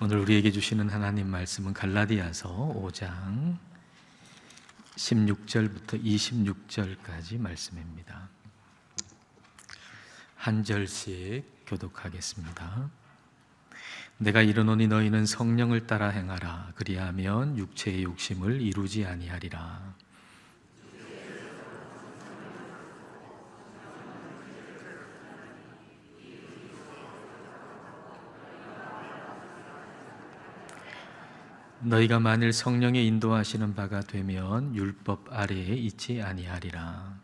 오늘 우리에게 주시는 하나님 말씀은 갈라디아서 5장 16절부터 26절까지 말씀입니다. 한 절씩 교독하겠습니다. 내가 이르노니 너희는 성령을 따라 행하라. 그리하면 육체의 욕심을 이루지 아니하리라. 너희가 만일 성령의 인도하시는 바가 되면 율법 아래에 있지 아니하리라.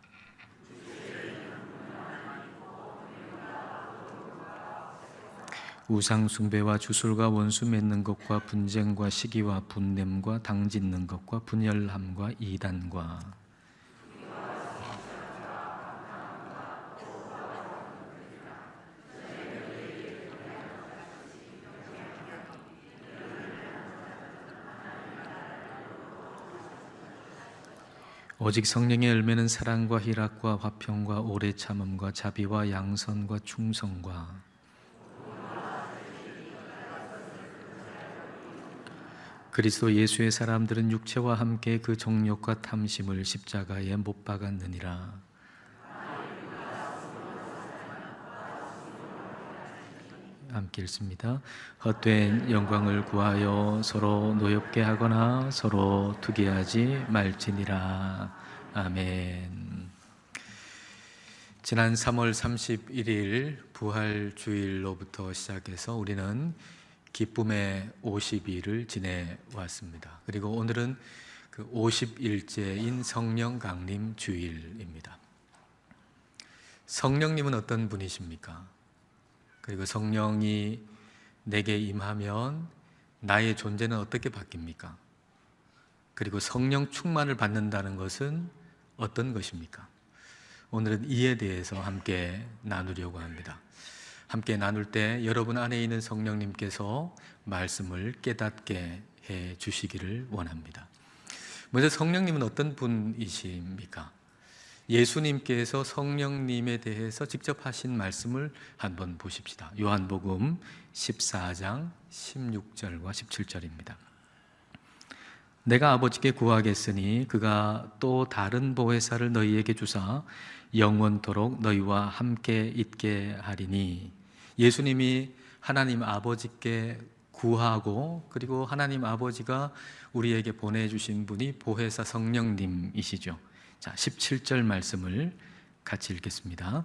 우상 숭배와 주술과 원수 맺는 것과 분쟁과 시기와 분냄과 당짓는 것과 분열함과 이단과 오직 성령의 열매는 사랑과 희락과 화평과 오래 참음과 자비와 양선과 충성과 그리스도 예수의 사람들은 육체와 함께 그 정욕과 탐심을 십자가에 못 박았느니라. 함께 읽습니다. 헛된 영광을 구하여 서로 노엽게 하거나 서로 투기하지 말지니라. 아멘. 지난 3월 31일 부활주일로부터 시작해서 우리는 기쁨의 50일을 지내왔습니다. 그리고 오늘은 그 50일째인 성령 강림 주일입니다. 성령님은 어떤 분이십니까? 그리고 성령이 내게 임하면 나의 존재는 어떻게 바뀝니까? 그리고 성령 충만을 받는다는 것은 어떤 것입니까? 오늘은 이에 대해서 함께 나누려고 합니다. 함께 나눌 때 여러분 안에 있는 성령님께서 말씀을 깨닫게 해 주시기를 원합니다. 먼저 성령님은 어떤 분이십니까? 예수님께서 성령님에 대해서 직접 하신 말씀을 한번 보십시다. 요한복음 14장 16절과 17절입니다. 내가 아버지께 구하겠으니 그가 또 다른 보혜사를 너희에게 주사 영원토록 너희와 함께 있게 하리니. 예수님이 하나님 아버지께 구하고 그리고 하나님 아버지가 우리에게 보내주신 분이 보혜사 성령님이시죠. 자, 17절 말씀을 같이 읽겠습니다.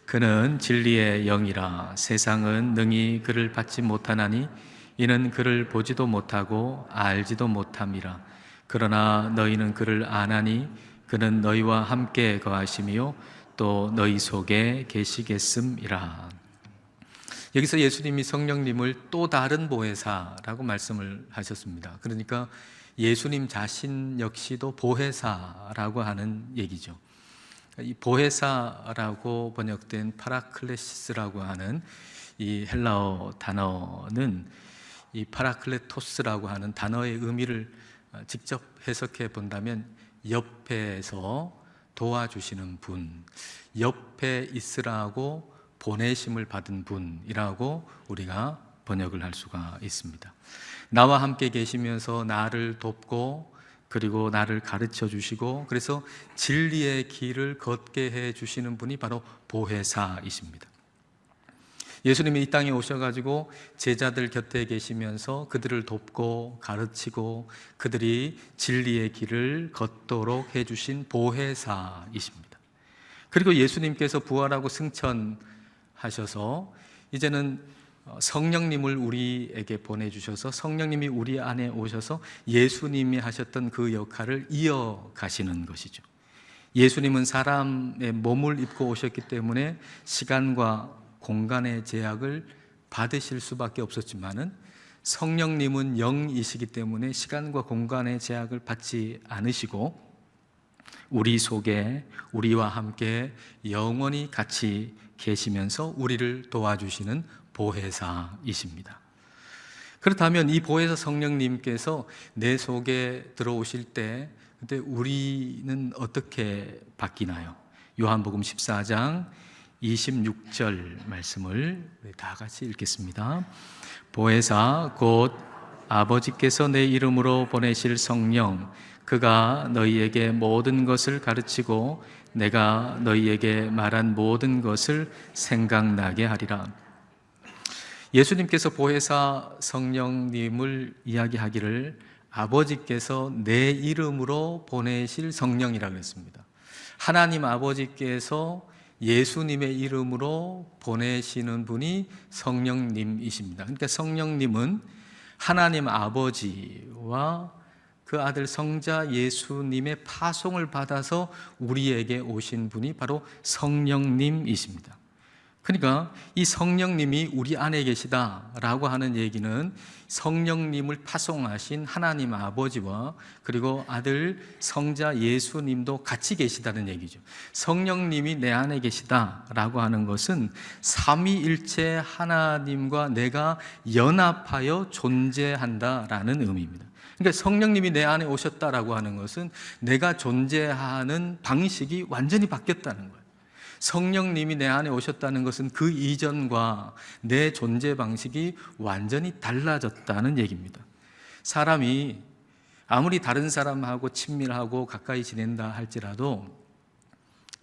그는 진리의 영이라. 세상은 능히 그를 받지 못하나니 이는 그를 보지도 못하고 알지도 못함이라. 그러나 너희는 그를 아나니 그는 너희와 함께 거하시며 또 너희 속에 계시겠음이라. 여기서 예수님이 성령님을 또 다른 보혜사라고 말씀을 하셨습니다. 그러니까 예수님 자신 역시도 보혜사라고 하는 얘기죠. 이 보혜사라고 번역된 파라클레시스라고 하는 이 헬라어 단어는 이 파라클레토스라고 하는 단어의 의미를 직접 해석해 본다면 옆에서 도와주시는 분, 옆에 있으라고 보내심을 받은 분이라고 우리가 번역을 할 수가 있습니다. 나와 함께 계시면서 나를 돕고 그리고 나를 가르쳐 주시고 그래서 진리의 길을 걷게 해 주시는 분이 바로 보혜사이십니다. 예수님이 이 땅에 오셔가지고 제자들 곁에 계시면서 그들을 돕고 가르치고 그들이 진리의 길을 걷도록 해주신 보혜사이십니다. 그리고 예수님께서 부활하고 승천하셔서 이제는 성령님을 우리에게 보내주셔서 성령님이 우리 안에 오셔서 예수님이 하셨던 그 역할을 이어가시는 것이죠. 예수님은 사람의 몸을 입고 오셨기 때문에 시간과 공간의 제약을 받으실 수밖에 없었지만은 성령님은 영이시기 때문에 시간과 공간의 제약을 받지 않으시고 우리 속에 우리와 함께 영원히 같이 계시면서 우리를 도와주시는 보혜사이십니다. 그렇다면 이 보혜사 성령님께서 내 속에 들어오실 때 그때 우리는 어떻게 바뀌나요? 요한복음 14장 26절 말씀을 다 같이 읽겠습니다. 보혜사 곧 아버지께서 내 이름으로 보내실 성령 그가 너희에게 모든 것을 가르치고 내가 너희에게 말한 모든 것을 생각나게 하리라. 예수님께서 보혜사 성령님을 이야기하기를 아버지께서 내 이름으로 보내실 성령이라고 했습니다. 하나님 아버지께서 예수님의 이름으로 보내시는 분이 성령님이십니다. 그러니까 성령님은 하나님 아버지와 그 아들 성자 예수님의 파송을 받아서 우리에게 오신 분이 바로 성령님이십니다. 그러니까 이 성령님이 우리 안에 계시다라고 하는 얘기는 성령님을 파송하신 하나님 아버지와 그리고 아들 성자 예수님도 같이 계시다는 얘기죠. 성령님이 내 안에 계시다라고 하는 것은 삼위일체 하나님과 내가 연합하여 존재한다라는 의미입니다. 그러니까 성령님이 내 안에 오셨다라고 하는 것은 내가 존재하는 방식이 완전히 바뀌었다는 거예요. 성령님이 내 안에 오셨다는 것은 그 이전과 내 존재 방식이 완전히 달라졌다는 얘기입니다. 사람이 아무리 다른 사람하고 친밀하고 가까이 지낸다 할지라도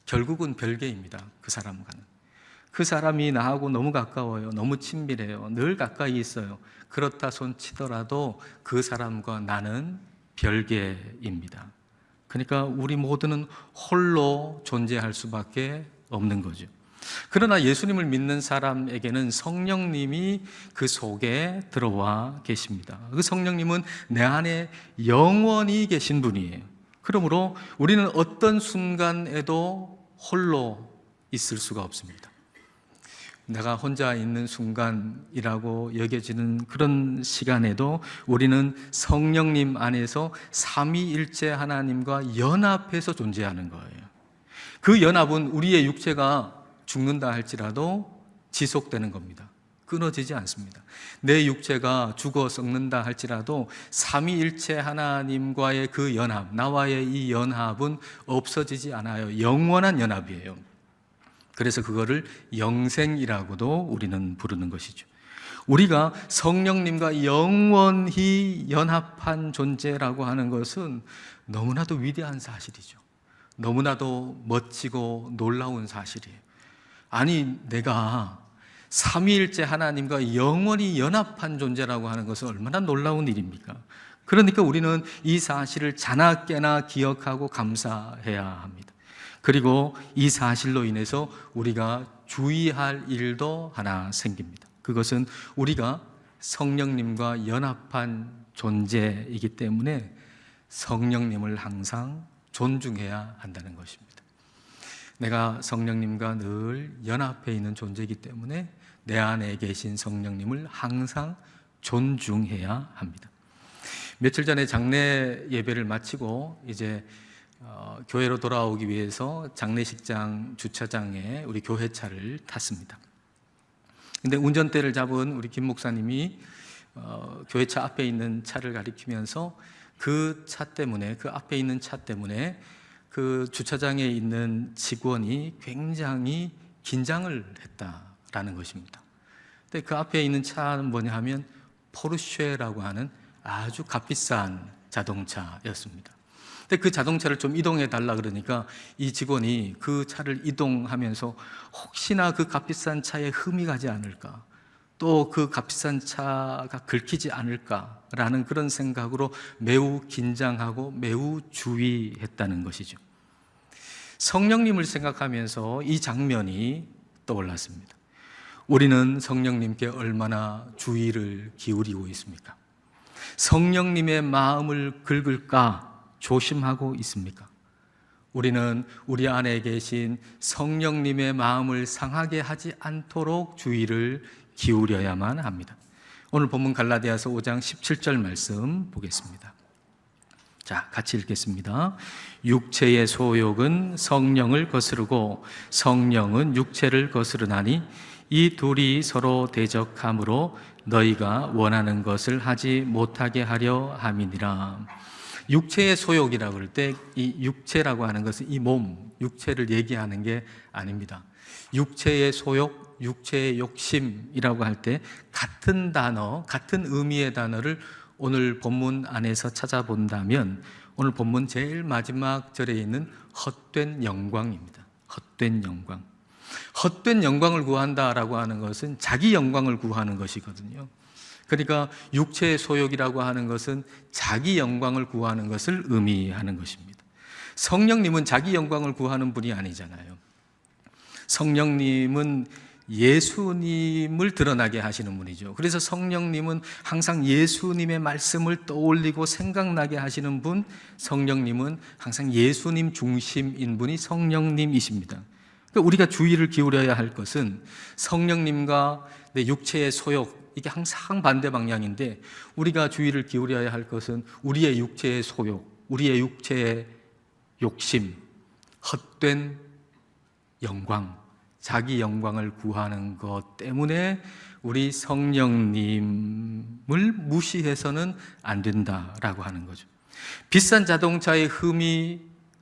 결국은 별개입니다. 그 사람과는. 그 사람이 나하고 너무 가까워요. 너무 친밀해요. 늘 가까이 있어요. 그렇다 손 치더라도 그 사람과 나는 별개입니다. 그러니까 우리 모두는 홀로 존재할 수밖에 없는 거죠. 그러나 예수님을 믿는 사람에게는 성령님이 그 속에 들어와 계십니다. 그 성령님은 내 안에 영원히 계신 분이에요. 그러므로 우리는 어떤 순간에도 홀로 있을 수가 없습니다. 내가 혼자 있는 순간이라고 여겨지는 그런 시간에도 우리는 성령님 안에서 삼위일체 하나님과 연합해서 존재하는 거예요. 그 연합은 우리의 육체가 죽는다 할지라도 지속되는 겁니다. 끊어지지 않습니다. 내 육체가 죽어 썩는다 할지라도 삼위일체 하나님과의 그 연합, 나와의 이 연합은 없어지지 않아요. 영원한 연합이에요. 그래서 그거를 영생이라고도 우리는 부르는 것이죠. 우리가 성령님과 영원히 연합한 존재라고 하는 것은 너무나도 위대한 사실이죠. 너무나도 멋지고 놀라운 사실이에요. 아니, 내가 삼위일체 하나님과 영원히 연합한 존재라고 하는 것은 얼마나 놀라운 일입니까? 그러니까 우리는 이 사실을 자나깨나 기억하고 감사해야 합니다. 그리고 이 사실로 인해서 우리가 주의할 일도 하나 생깁니다. 그것은 우리가 성령님과 연합한 존재이기 때문에 성령님을 항상 존중해야 한다는 것입니다. 내가 성령님과 늘 연합해 있는 존재이기 때문에 내 안에 계신 성령님을 항상 존중해야 합니다. 며칠 전에 장례 예배를 마치고 이제 교회로 돌아오기 위해서 장례식장 주차장에 우리 교회 차를 탔습니다. 근데 운전대를 잡은 우리 김 목사님이 교회 차 앞에 있는 차를 가리키면서 그 차 때문에, 그 앞에 있는 차 때문에 그 주차장에 있는 직원이 굉장히 긴장을 했다라는 것입니다. 근데 그 앞에 있는 차는 뭐냐 하면 포르쉐라고 하는 아주 값비싼 자동차였습니다. 근데 그 자동차를 좀 이동해 달라 그러니까 이 직원이 그 차를 이동하면서 혹시나 그 값비싼 차에 흠이 가지 않을까, 또 그 값비싼 차가 긁히지 않을까라는 그런 생각으로 매우 긴장하고 매우 주의했다는 것이죠. 성령님을 생각하면서 이 장면이 떠올랐습니다. 우리는 성령님께 얼마나 주의를 기울이고 있습니까? 성령님의 마음을 긁을까 조심하고 있습니까? 우리는 우리 안에 계신 성령님의 마음을 상하게 하지 않도록 주의를 기울여야만 합니다. 오늘 본문 갈라디아서 5장 17절 말씀 보겠습니다. 자, 같이 읽겠습니다. 육체의 소욕은 성령을 거스르고 성령은 육체를 거스르나니 이 둘이 서로 대적함으로 너희가 원하는 것을 하지 못하게 하려 함이니라. 육체의 소욕이라고 할 때 이 육체라고 하는 것은 이 몸, 육체를 얘기하는 게 아닙니다. 육체의 소욕, 육체의 욕심이라고 할 때 같은 단어, 같은 의미의 단어를 오늘 본문 안에서 찾아본다면 오늘 본문 제일 마지막 절에 있는 헛된 영광입니다. 헛된 영광. 헛된 영광을 구한다라고 하는 것은 자기 영광을 구하는 것이거든요. 그러니까 육체의 소욕이라고 하는 것은 자기 영광을 구하는 것을 의미하는 것입니다. 성령님은 자기 영광을 구하는 분이 아니잖아요. 성령님은 예수님을 드러나게 하시는 분이죠. 그래서 성령님은 항상 예수님의 말씀을 떠올리고 생각나게 하시는 분, 성령님은 항상 예수님 중심인 분이 성령님이십니다. 그러니까 우리가 주의를 기울여야 할 것은 성령님과 내 육체의 소욕, 이게 항상 반대 방향인데 우리가 주의를 기울여야 할 것은 우리의 육체의 소욕, 우리의 육체의 욕심, 헛된 영광, 자기 영광을 구하는 것 때문에 우리 성령님을 무시해서는 안 된다라고 하는 거죠. 비싼 자동차에 흠이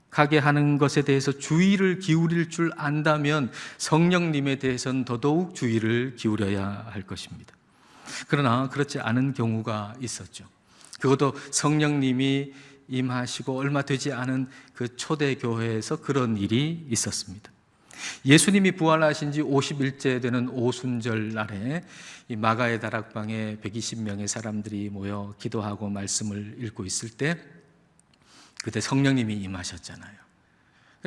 가게 하는 것에 대해서 주의를 기울일 줄 안다면 성령님에 대해서는 더더욱 주의를 기울여야 할 것입니다. 그러나 그렇지 않은 경우가 있었죠. 그것도 성령님이 임하시고 얼마 되지 않은 그 초대교회에서 그런 일이 있었습니다. 예수님이 부활하신 지 50일째 되는 오순절 날에 이 마가의 다락방에 120명의 사람들이 모여 기도하고 말씀을 읽고 있을 때 그때 성령님이 임하셨잖아요.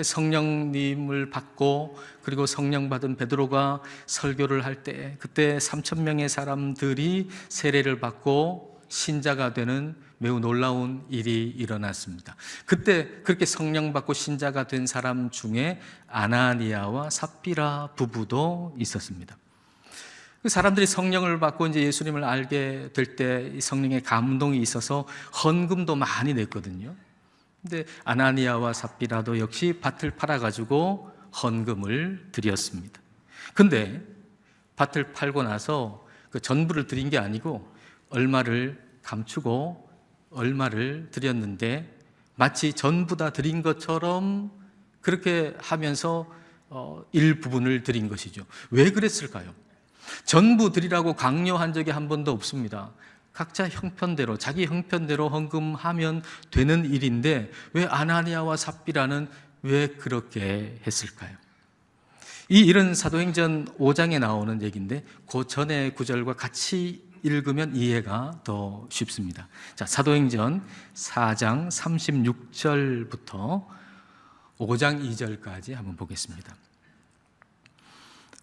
성령님을 받고 그리고 성령 받은 베드로가 설교를 할 때 그때 3,000명의 사람들이 세례를 받고 신자가 되는 매우 놀라운 일이 일어났습니다. 그때 그렇게 성령 받고 신자가 된 사람 중에 아나니아와 삽비라 부부도 있었습니다. 그 사람들이 성령을 받고 이제 예수님을 알게 될 때 성령의 감동이 있어서 헌금도 많이 냈거든요. 근데 아나니아와 삽비라도 역시 밭을 팔아가지고 헌금을 드렸습니다. 근데 밭을 팔고 나서 그 전부를 드린 게 아니고 얼마를 감추고 얼마를 드렸는데 마치 전부 다 드린 것처럼 그렇게 하면서 일부분을 드린 것이죠. 왜 그랬을까요? 전부 드리라고 강요한 적이 한 번도 없습니다. 각자 형편대로, 자기 형편대로 헌금하면 되는 일인데 왜 아나니아와 삽비라는 왜 그렇게 했을까요? 이 일은 사도행전 5장에 나오는 얘기인데 그 전의 구절과 같이 읽으면 이해가 더 쉽습니다. 자, 사도행전 4장 36절부터 5장 2절까지 한번 보겠습니다.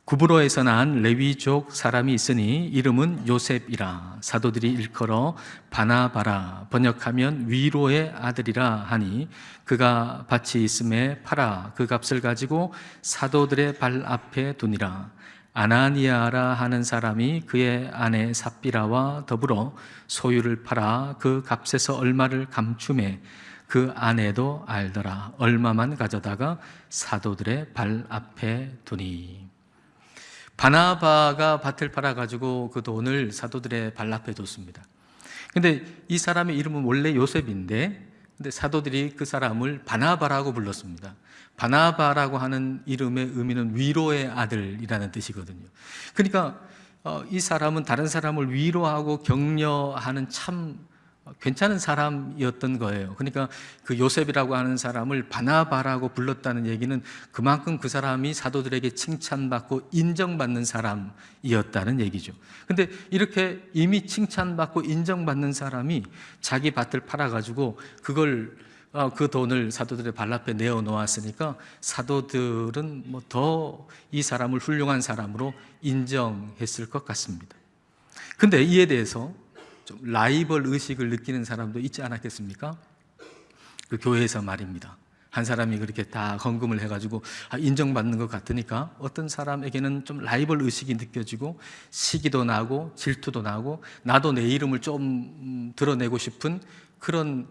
구브로에서 난 레위족 사람이 있으니 이름은 요셉이라. 사도들이 일컬어 바나바라, 번역하면 위로의 아들이라 하니 그가 밭이 있음에 팔아 그 값을 가지고 사도들의 발 앞에 두니라. 아나니아라 하는 사람이 그의 아내 삽비라와 더불어 소유를 팔아 그 값에서 얼마를 감추매 그 아내도 알더라. 얼마만 가져다가 사도들의 발 앞에 두니. 바나바가 밭을 팔아가지고 그 돈을 사도들의 발 앞에 뒀습니다. 근데 이 사람의 이름은 원래 요셉인데 근데 사도들이 그 사람을 바나바라고 불렀습니다. 바나바라고 하는 이름의 의미는 위로의 아들이라는 뜻이거든요. 그러니까 이 사람은 다른 사람을 위로하고 격려하는 참 괜찮은 사람이었던 거예요. 그러니까 그 요셉이라고 하는 사람을 바나바라고 불렀다는 얘기는 그만큼 그 사람이 사도들에게 칭찬받고 인정받는 사람이었다는 얘기죠. 근데 이렇게 이미 칭찬받고 인정받는 사람이 자기 밭을 팔아가지고 그걸 그 돈을 사도들의 발 앞에 내어놓았으니까 사도들은 뭐 더 이 사람을 훌륭한 사람으로 인정했을 것 같습니다. 근데 이에 대해서 좀 라이벌 의식을 느끼는 사람도 있지 않았겠습니까? 그 교회에서 말입니다. 한 사람이 그렇게 다 헌금을 해가지고 인정받는 것 같으니까 어떤 사람에게는 좀 라이벌 의식이 느껴지고 시기도 나고 질투도 나고 나도 내 이름을 좀 드러내고 싶은 그런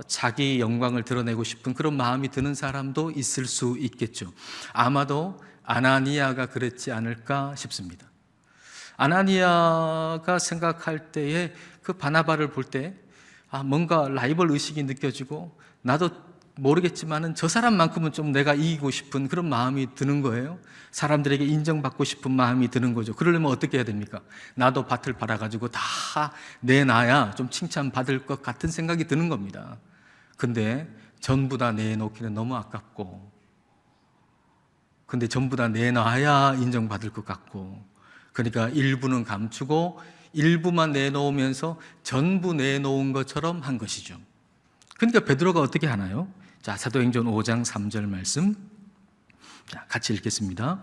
자기 영광을 드러내고 싶은 그런 마음이 드는 사람도 있을 수 있겠죠. 아마도 아나니아가 그랬지 않을까 싶습니다. 아나니아가 생각할 때에 그 바나바를 볼 때 뭔가 라이벌 의식이 느껴지고 나도 모르겠지만은 저 사람만큼은 좀 내가 이기고 싶은 그런 마음이 드는 거예요. 사람들에게 인정받고 싶은 마음이 드는 거죠. 그러려면 어떻게 해야 됩니까? 나도 밭을 팔아가지고 다 내놔야 좀 칭찬받을 것 같은 생각이 드는 겁니다. 근데 전부 다 내놓기는 너무 아깝고, 근데 전부 다 내놔야 인정받을 것 같고, 그러니까 일부는 감추고 일부만 내놓으면서 전부 내놓은 것처럼 한 것이죠. 그러니까 베드로가 어떻게 하나요? 자, 사도행전 5장 3절 말씀, 자, 같이 읽겠습니다.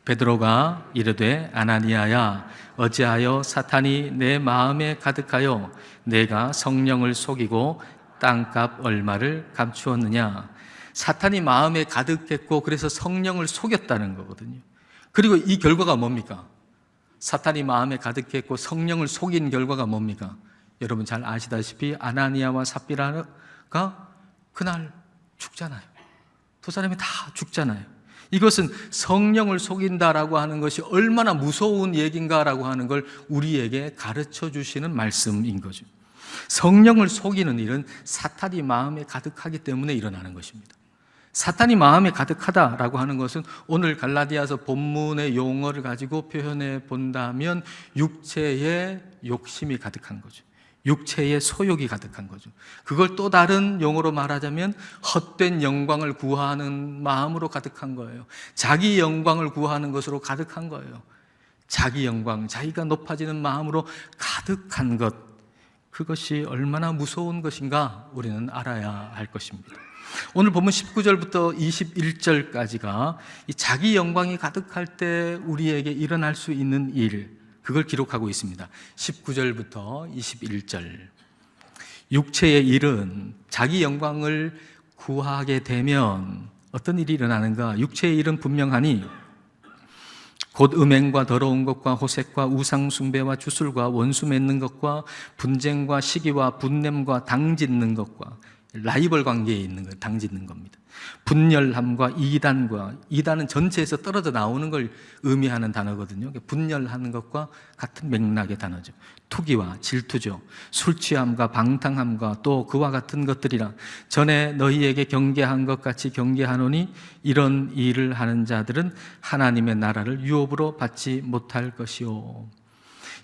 베드로가 이르되 아나니아야, 어찌하여 사탄이 내 마음에 가득하여 내가 성령을 속이고 땅값 얼마를 감추었느냐. 사탄이 마음에 가득했고 그래서 성령을 속였다는 거거든요. 그리고 이 결과가 뭡니까? 사탄이 마음에 가득했고 성령을 속인 결과가 뭡니까? 여러분 잘 아시다시피 아나니아와 삽비라가 그날 죽잖아요. 두 사람이 다 죽잖아요. 이것은 성령을 속인다라고 하는 것이 얼마나 무서운 얘기인가라고 하는 걸 우리에게 가르쳐 주시는 말씀인 거죠. 성령을 속이는 일은 사탄이 마음에 가득하기 때문에 일어나는 것입니다. 사탄이 마음에 가득하다라고 하는 것은 오늘 갈라디아서 본문의 용어를 가지고 표현해 본다면 육체의 욕심이 가득한 거죠. 육체의 소욕이 가득한 거죠. 그걸 또 다른 용어로 말하자면 헛된 영광을 구하는 마음으로 가득한 거예요. 자기 영광을 구하는 것으로 가득한 거예요. 자기 영광, 자기가 높아지는 마음으로 가득한 것, 그것이 얼마나 무서운 것인가 우리는 알아야 할 것입니다. 오늘 본문 19절부터 21절까지가 이 자기 영광이 가득할 때 우리에게 일어날 수 있는 일, 그걸 기록하고 있습니다. 19절부터 21절. 육체의 일은 자기 영광을 구하게 되면 어떤 일이 일어나는가? 육체의 일은 분명하니 곧 음행과 더러운 것과 호색과 우상 숭배와 주술과 원수 맺는 것과 분쟁과 시기와 분냄과 당짓는 것과 라이벌 관계에 있는 걸 당짓는 겁니다. 분열함과 이단과, 이단은 전체에서 떨어져 나오는 걸 의미하는 단어거든요. 분열하는 것과 같은 맥락의 단어죠. 투기와 질투죠. 술 취함과 방탕함과 또 그와 같은 것들이라 전에 너희에게 경계한 것 같이 경계하노니 이런 일을 하는 자들은 하나님의 나라를 유업으로 받지 못할 것이요.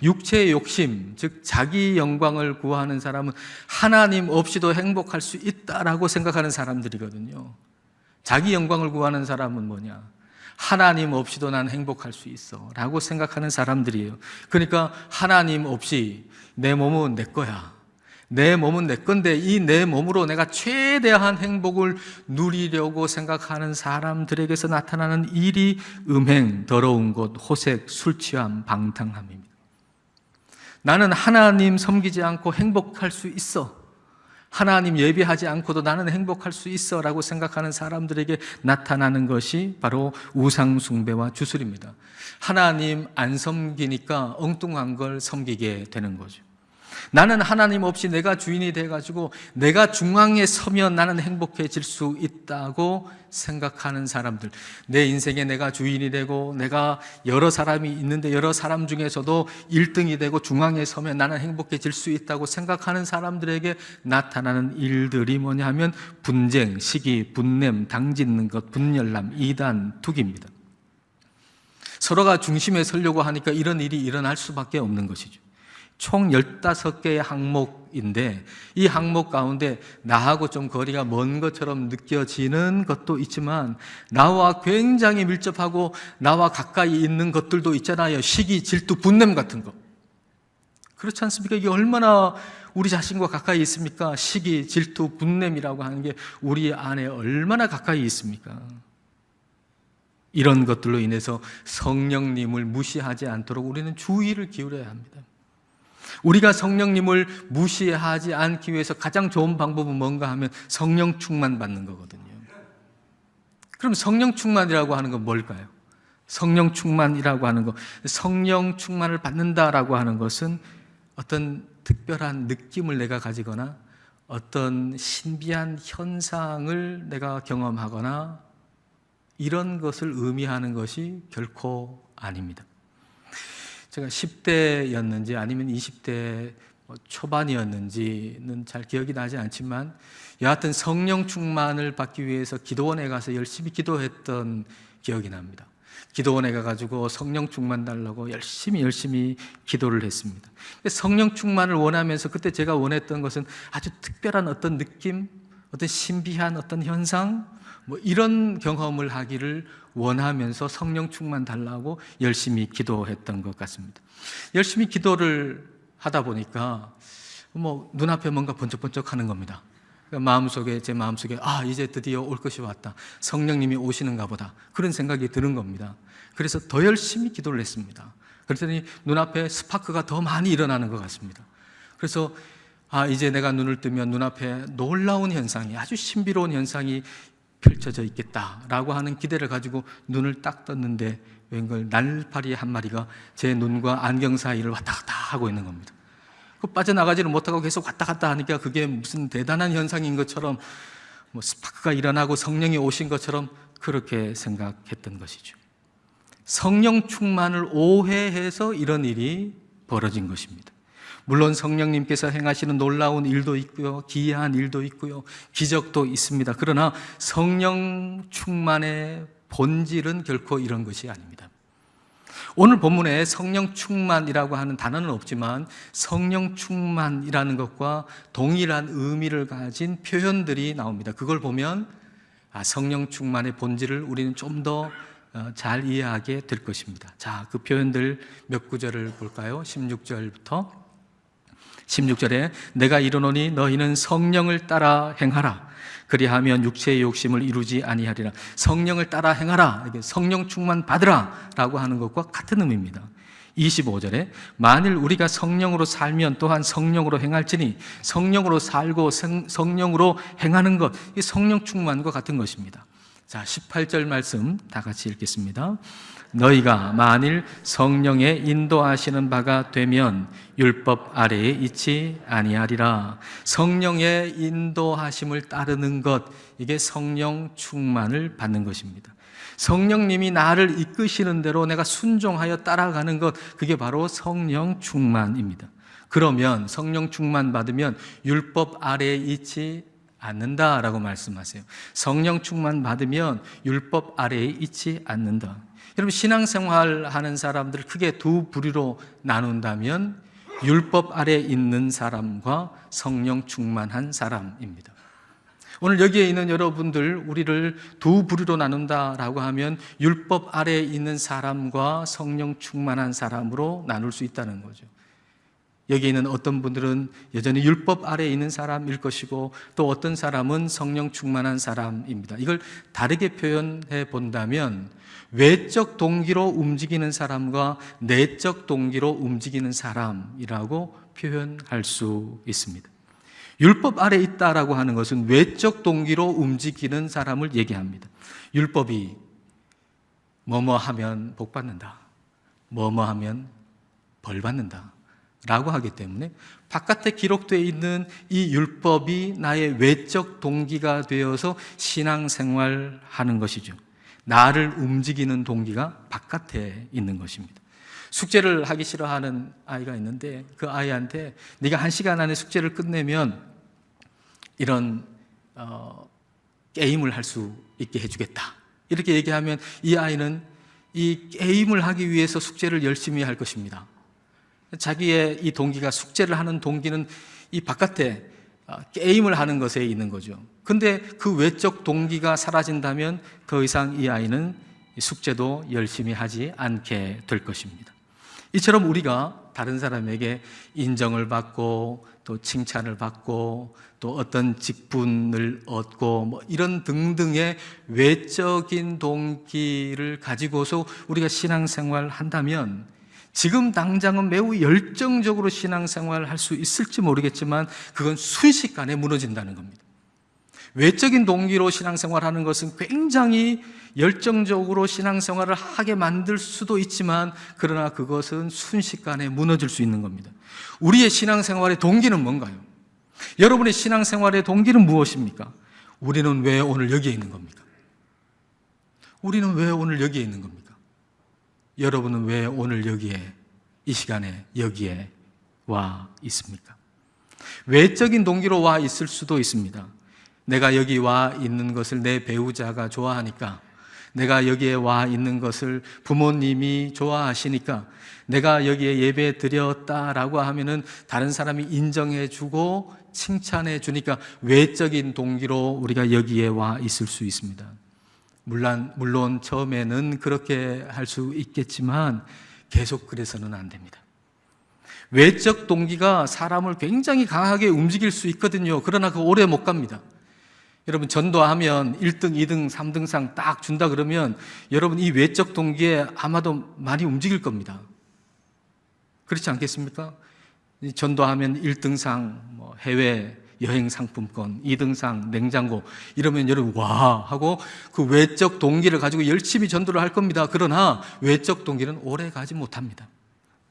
육체의 욕심, 즉 자기 영광을 구하는 사람은 하나님 없이도 행복할 수 있다라고 생각하는 사람들이거든요. 자기 영광을 구하는 사람은 뭐냐? 하나님 없이도 난 행복할 수 있어 라고 생각하는 사람들이에요. 그러니까 하나님 없이 내 몸은 내 거야, 내 몸은 내 건데 이 내 몸으로 내가 최대한 행복을 누리려고 생각하는 사람들에게서 나타나는 일이 음행, 더러운 것, 호색, 술 취함, 방탕함입니다. 나는 하나님 섬기지 않고 행복할 수 있어, 하나님 예배하지 않고도 나는 행복할 수 있어 라고 생각하는 사람들에게 나타나는 것이 바로 우상 숭배와 주술입니다. 하나님 안 섬기니까 엉뚱한 걸 섬기게 되는 거죠. 나는 하나님 없이 내가 주인이 돼가지고 내가 중앙에 서면 나는 행복해질 수 있다고 생각하는 사람들, 내 인생에 내가 주인이 되고 내가 여러 사람이 있는데 여러 사람 중에서도 1등이 되고 중앙에 서면 나는 행복해질 수 있다고 생각하는 사람들에게 나타나는 일들이 뭐냐 하면 분쟁, 시기, 분냄, 당짓는 것, 분열남, 이단, 투기입니다. 서로가 중심에 서려고 하니까 이런 일이 일어날 수밖에 없는 것이죠. 총 15개의 항목인데 이 항목 가운데 나하고 좀 거리가 먼 것처럼 느껴지는 것도 있지만 나와 굉장히 밀접하고 나와 가까이 있는 것들도 있잖아요. 시기, 질투, 분냄 같은 거. 그렇지 않습니까? 이게 얼마나 우리 자신과 가까이 있습니까? 시기, 질투, 분냄이라고 하는 게 우리 안에 얼마나 가까이 있습니까? 이런 것들로 인해서 성령님을 무시하지 않도록 우리는 주의를 기울여야 합니다. 우리가 성령님을 무시하지 않기 위해서 가장 좋은 방법은 뭔가 하면 성령 충만 받는 거거든요. 그럼 성령 충만이라고 하는 건 뭘까요? 성령 충만이라고 하는 거, 성령 충만을 받는다라고 하는 것은 어떤 특별한 느낌을 내가 가지거나 어떤 신비한 현상을 내가 경험하거나 이런 것을 의미하는 것이 결코 아닙니다. 제가 10대였는지 아니면 20대 초반이었는지는 잘 기억이 나지 않지만 여하튼 성령 충만을 받기 위해서 기도원에 가서 열심히 기도했던 기억이 납니다. 기도원에 가가지고 성령 충만 달라고 열심히 기도를 했습니다. 성령 충만을 원하면서 그때 제가 원했던 것은 아주 특별한 어떤 느낌, 어떤 신비한 어떤 현상, 이런 경험을 하기를 원하면서 성령 충만 달라고 열심히 기도했던 것 같습니다. 열심히 기도를 하다 보니까 눈앞에 뭔가 번쩍번쩍 하는 겁니다. 제 마음속에 이제 드디어 올 것이 왔다. 성령님이 오시는가 보다. 그런 생각이 드는 겁니다. 그래서 더 열심히 기도를 했습니다. 그랬더니 눈앞에 스파크가 더 많이 일어나는 것 같습니다. 그래서 이제 내가 눈을 뜨면 눈앞에 놀라운 현상이, 아주 신비로운 현상이 펼쳐져 있겠다라고 하는 기대를 가지고 눈을 딱 떴는데 웬걸 날파리 한 마리가 제 눈과 안경 사이를 왔다 갔다 하고 있는 겁니다. 빠져나가지를 못하고 계속 왔다 갔다 하니까 그게 무슨 대단한 현상인 것처럼 스파크가 일어나고 성령이 오신 것처럼 그렇게 생각했던 것이죠. 성령 충만을 오해해서 이런 일이 벌어진 것입니다. 물론 성령님께서 행하시는 놀라운 일도 있고요, 기이한 일도 있고요, 기적도 있습니다. 그러나 성령 충만의 본질은 결코 이런 것이 아닙니다. 오늘 본문에 성령 충만이라고 하는 단어는 없지만 성령 충만이라는 것과 동일한 의미를 가진 표현들이 나옵니다. 그걸 보면 성령 충만의 본질을 우리는 좀 더 잘 이해하게 될 것입니다. 자, 그 표현들 몇 구절을 볼까요? 16절에 내가 이르노니 너희는 성령을 따라 행하라. 그리하면 육체의 욕심을 이루지 아니하리라. 성령을 따라 행하라, 성령 충만 받으라 라고 하는 것과 같은 의미입니다. 25절에 만일 우리가 성령으로 살면 또한 성령으로 행할지니 성령으로 살고 성령으로 행하는 것, 이 성령 충만과 같은 것입니다. 자, 18절 말씀 다 같이 읽겠습니다. 너희가 만일 성령의 인도하시는 바가 되면 율법 아래에 있지 아니하리라. 성령의 인도하심을 따르는 것, 이게 성령 충만을 받는 것입니다. 성령님이 나를 이끄시는 대로 내가 순종하여 따라가는 것, 그게 바로 성령 충만입니다. 그러면 성령 충만 받으면 율법 아래에 있지 않는다라고 말씀하세요. 성령 충만 받으면 율법 아래에 있지 않는다. 여러분, 신앙생활 하는 사람들을 크게 두 부류로 나눈다면 율법 아래에 있는 사람과 성령 충만한 사람입니다. 오늘 여기에 있는 여러분들, 우리를 두 부류로 나눈다라고 하면 율법 아래에 있는 사람과 성령 충만한 사람으로 나눌 수 있다는 거죠. 여기 있는 어떤 분들은 여전히 율법 아래에 있는 사람일 것이고 또 어떤 사람은 성령 충만한 사람입니다. 이걸 다르게 표현해 본다면 외적 동기로 움직이는 사람과 내적 동기로 움직이는 사람이라고 표현할 수 있습니다. 율법 아래에 있다라고 하는 것은 외적 동기로 움직이는 사람을 얘기합니다. 율법이 뭐뭐 하면 복 받는다, 뭐뭐 하면 벌 받는다 라고 하기 때문에 바깥에 기록되어 있는 이 율법이 나의 외적 동기가 되어서 신앙생활 하는 것이죠. 나를 움직이는 동기가 바깥에 있는 것입니다. 숙제를 하기 싫어하는 아이가 있는데 그 아이한테 네가 1시간 안에 숙제를 끝내면 이런 게임을 할 수 있게 해주겠다, 이렇게 얘기하면 이 아이는 이 게임을 하기 위해서 숙제를 열심히 할 것입니다. 자기의 이 동기가, 숙제를 하는 동기는 이 바깥에 게임을 하는 것에 있는 거죠. 근데 그 외적 동기가 사라진다면 더 이상 이 아이는 숙제도 열심히 하지 않게 될 것입니다. 이처럼 우리가 다른 사람에게 인정을 받고 또 칭찬을 받고 또 어떤 직분을 얻고 이런 등등의 외적인 동기를 가지고서 우리가 신앙생활을 한다면 지금 당장은 매우 열정적으로 신앙생활을 할 수 있을지 모르겠지만 그건 순식간에 무너진다는 겁니다. 외적인 동기로 신앙생활하는 것은 굉장히 열정적으로 신앙생활을 하게 만들 수도 있지만 그러나 그것은 순식간에 무너질 수 있는 겁니다. 우리의 신앙생활의 동기는 뭔가요? 여러분의 신앙생활의 동기는 무엇입니까? 우리는 왜 오늘 여기에 있는 겁니까? 우리는 왜 오늘 여기에 있는 겁니까? 여러분은 왜 오늘 여기에, 이 시간에 여기에 와 있습니까? 외적인 동기로 와 있을 수도 있습니다. 내가 여기 와 있는 것을 내 배우자가 좋아하니까, 내가 여기에 와 있는 것을 부모님이 좋아하시니까, 내가 여기에 예배 드렸다라고 하면은 다른 사람이 인정해 주고 칭찬해 주니까 외적인 동기로 우리가 여기에 와 있을 수 있습니다. 물론 처음에는 그렇게 할 수 있겠지만 계속 그래서는 안 됩니다. 외적 동기가 사람을 굉장히 강하게 움직일 수 있거든요. 그러나 그 오래 못 갑니다. 여러분, 전도하면 1등, 2등, 3등상 딱 준다 그러면 여러분 이 외적 동기에 아마도 많이 움직일 겁니다. 그렇지 않겠습니까? 전도하면 1등상 해외 여행 상품권, 2등상 냉장고 이러면 여러분 와 하고 그 외적 동기를 가지고 열심히 전도를 할 겁니다. 그러나 외적 동기는 오래 가지 못합니다.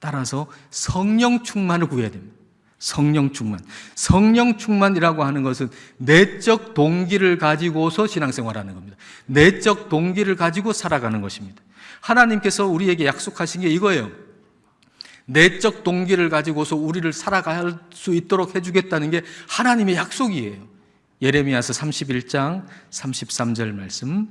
따라서 성령 충만을 구해야 됩니다. 성령 충만. 성령 충만이라고 하는 것은 내적 동기를 가지고서 신앙생활하는 겁니다. 내적 동기를 가지고 살아가는 것입니다. 하나님께서 우리에게 약속하신 게 이거예요. 내적 동기를 가지고서 우리를 살아갈 수 있도록 해주겠다는 게 하나님의 약속이에요. 예레미야서 31장 33절 말씀.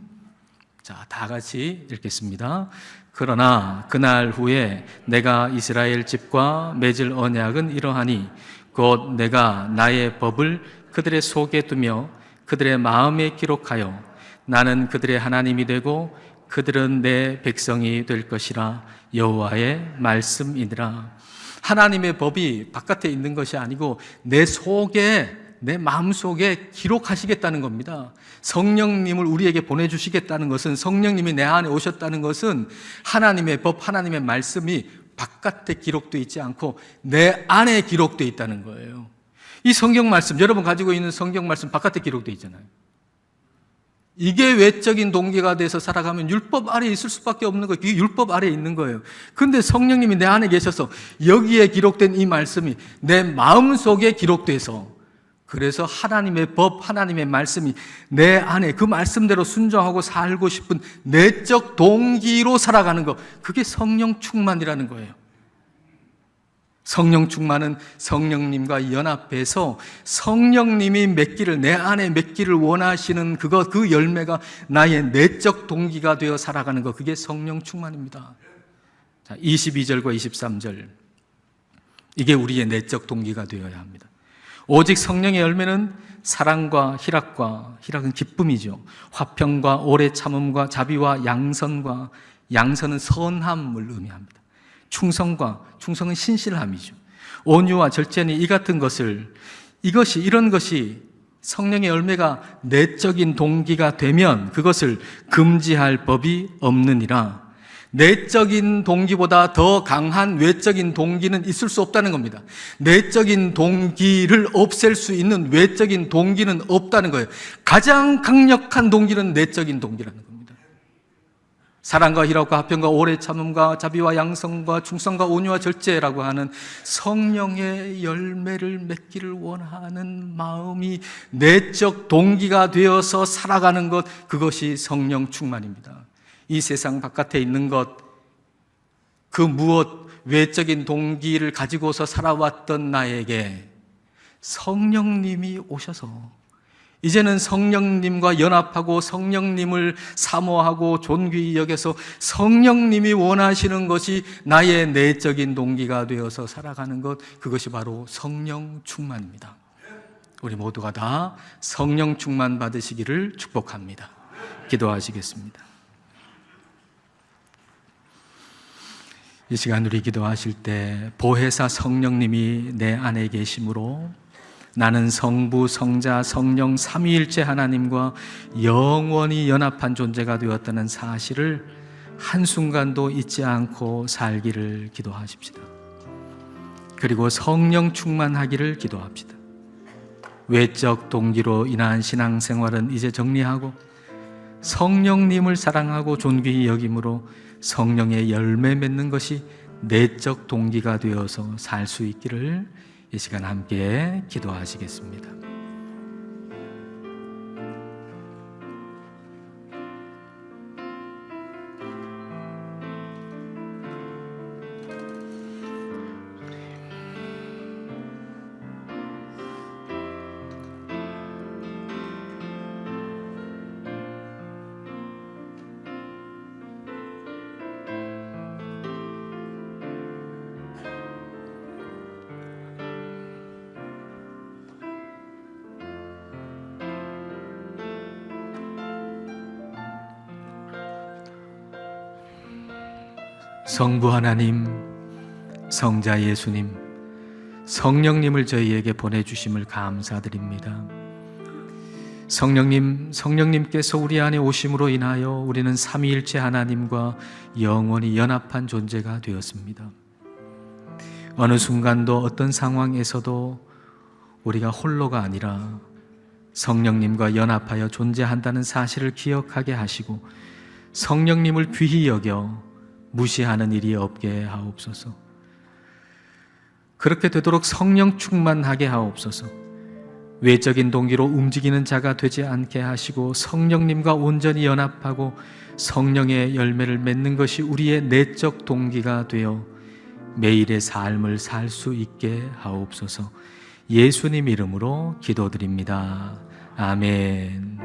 자, 다 같이 읽겠습니다. 그러나 그날 후에 내가 이스라엘 집과 맺을 언약은 이러하니 곧 내가 나의 법을 그들의 속에 두며 그들의 마음에 기록하여 나는 그들의 하나님이 되고 그들은 내 백성이 될 것이라. 여호와의 말씀이니라. 하나님의 법이 바깥에 있는 것이 아니고 내 속에, 내 마음속에 기록하시겠다는 겁니다. 성령님을 우리에게 보내주시겠다는 것은, 성령님이 내 안에 오셨다는 것은 하나님의 법, 하나님의 말씀이 바깥에 기록되어 있지 않고 내 안에 기록되어 있다는 거예요. 이 성경 말씀, 여러분 가지고 있는 성경 말씀 바깥에 기록되어 있잖아요. 이게 외적인 동기가 돼서 살아가면 율법 아래에 있을 수밖에 없는 거예요. 이게 율법 아래에 있는 거예요. 근데 성령님이 내 안에 계셔서 여기에 기록된 이 말씀이 내 마음속에 기록돼서, 그래서 하나님의 법, 하나님의 말씀이 내 안에 그 말씀대로 순종하고 살고 싶은 내적 동기로 살아가는 것, 그게 성령 충만이라는 거예요. 성령 충만은 성령님과 연합해서 성령님이 맺기를, 내 안에 맺기를 원하시는 그것, 그 열매가 나의 내적 동기가 되어 살아가는 것, 그게 성령 충만입니다. 자, 22절과 23절. 이게 우리의 내적 동기가 되어야 합니다. 오직 성령의 열매는 사랑과 희락은 기쁨이죠. 화평과 오래 참음과 자비와 양선과, 양선은 선함을 의미합니다. 충성은 신실함이죠. 온유와 절제니 이 같은 것을, 이런 것이 성령의 열매가 내적인 동기가 되면 그것을 금지할 법이 없느니라. 내적인 동기보다 더 강한 외적인 동기는 있을 수 없다는 겁니다. 내적인 동기를 없앨 수 있는 외적인 동기는 없다는 거예요. 가장 강력한 동기는 내적인 동기라는 겁니다. 사랑과 희락과 화평과 오래 참음과 자비와 양성과 충성과 온유와 절제라고 하는 성령의 열매를 맺기를 원하는 마음이 내적 동기가 되어서 살아가는 것, 그것이 성령 충만입니다. 이 세상 바깥에 있는 것, 그 무엇, 외적인 동기를 가지고서 살아왔던 나에게 성령님이 오셔서 이제는 성령님과 연합하고 성령님을 사모하고 존귀히 여겨서 성령님이 원하시는 것이 나의 내적인 동기가 되어서 살아가는 것, 그것이 바로 성령 충만입니다. 우리 모두가 다 성령 충만 받으시기를 축복합니다. 기도하시겠습니다. 이 시간 우리 기도하실 때 보혜사 성령님이 내 안에 계심으로 나는 성부, 성자, 성령 삼위일체 하나님과 영원히 연합한 존재가 되었다는 사실을 한순간도 잊지 않고 살기를 기도하십시다. 그리고 성령 충만하기를 기도합시다. 외적 동기로 인한 신앙생활은 이제 정리하고 성령님을 사랑하고 존귀히 여김으로 성령의 열매 맺는 것이 내적 동기가 되어서 살 수 있기를 이 시간 함께 기도하시겠습니다. 성부 하나님, 성자 예수님, 성령님을 저희에게 보내주심을 감사드립니다. 성령님께서 우리 안에 오심으로 인하여 우리는 삼위일체 하나님과 영원히 연합한 존재가 되었습니다. 어느 순간도 어떤 상황에서도 우리가 홀로가 아니라 성령님과 연합하여 존재한다는 사실을 기억하게 하시고 성령님을 귀히 여겨 무시하는 일이 없게 하옵소서. 그렇게 되도록 성령 충만하게 하옵소서. 외적인 동기로 움직이는 자가 되지 않게 하시고 성령님과 온전히 연합하고 성령의 열매를 맺는 것이 우리의 내적 동기가 되어 매일의 삶을 살 수 있게 하옵소서. 예수님 이름으로 기도드립니다. 아멘.